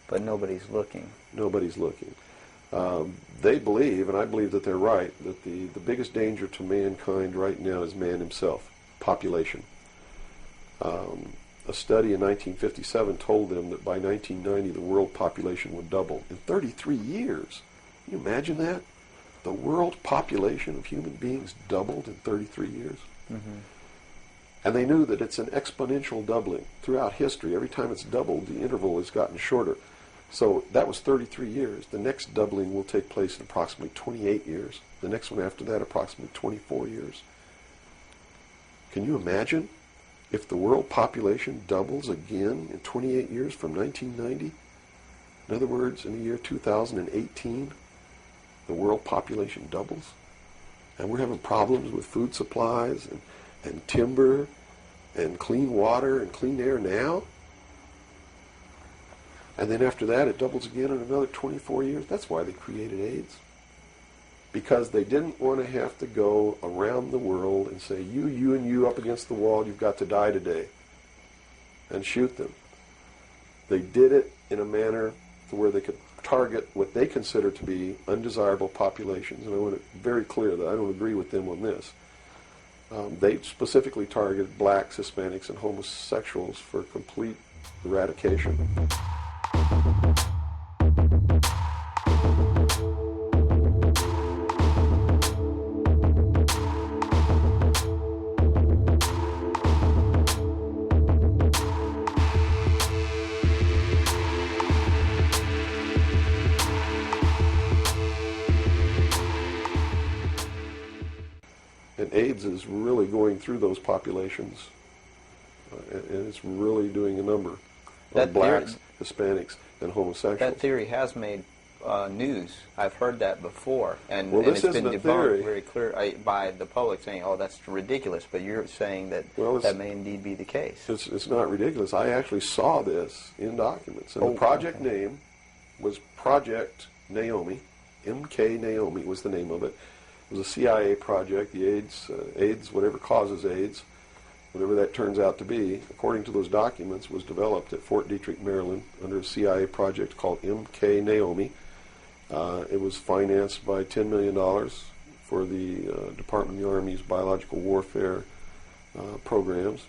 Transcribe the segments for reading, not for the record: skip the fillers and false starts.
But nobody's looking. Nobody's looking. They believe, and I believe that they're right, that the biggest danger to mankind right now is man himself, population. A study in 1957 told them that by 1990 the world population would double in 33 years. Can you imagine that? The world population of human beings doubled in 33 years. Mm-hmm. And they knew that it's an exponential doubling. Throughout history, every time it's doubled, the interval has gotten shorter. So that was 33 years. The next doubling will take place in approximately 28 years. The next one after that, approximately 24 years. Can you imagine if the world population doubles again in 28 years from 1990? In other words, in the year 2018, the world population doubles. And we're having problems with food supplies and timber and clean water and clean air now. And then after that, it doubles again in another 24 years. That's why they created AIDS. Because they didn't want to have to go around the world and say, you, and you up against the wall, you've got to die today. And shoot them. They did it in a manner to where they could target what they consider to be undesirable populations. And I want to be very clear that I don't agree with them on this. They specifically targeted blacks, Hispanics, and homosexuals for complete eradication. And AIDS is really going through those populations, and it's really doing a number on blacks, Hispanics, and homosexuals. That theory has made news. I've heard that before, and, well, and it's isn't been a debunked theory. very clear by the public, saying, "Oh, that's ridiculous." But you're saying that that may indeed be the case. It's not ridiculous. I actually saw this in documents, and the project name was Project Naomi. MK Naomi was the name of it. It was a CIA project. The AIDS, whatever causes AIDS, whatever that turns out to be, according to those documents, was developed at Fort Detrick, Maryland, under a CIA project called MK Naomi. It was financed by $10 million for the Department of the Army's biological warfare programs.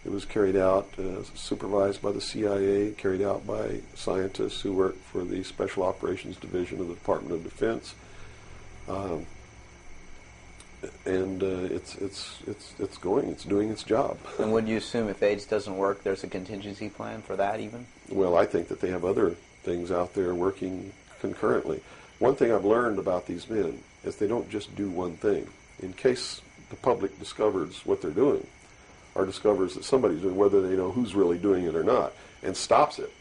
It was carried out, supervised by the CIA, carried out by scientists who worked for the Special Operations Division of the Department of Defense. And it's doing its job. And would you assume if AIDS doesn't work, there's a contingency plan for that even? Well, I think that they have other things out there working concurrently. One thing I've learned about these men is they don't just do one thing. In case the public discovers what they're doing, or discovers that somebody's doing, whether they know who's really doing it or not, and stops it,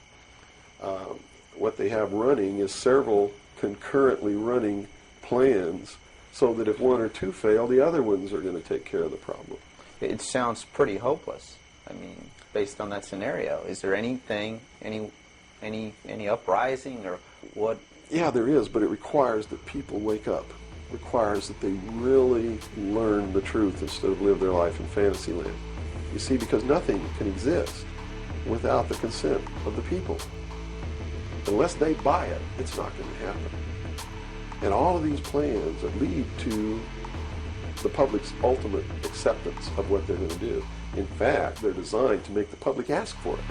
what they have running is several concurrently running plans, so that if one or two fail, the other ones are going to take care of the problem. It sounds pretty hopeless. I mean, based on that scenario, is there anything, any uprising or what? Yeah, there is, but it requires that people wake up. It requires that they really learn the truth instead of live their life in fantasy land. You see, because nothing can exist without the consent of the people. Unless they buy it, it's not going to happen. And all of these plans that lead to the public's ultimate acceptance of what they're going to do. In fact, they're designed to make the public ask for it.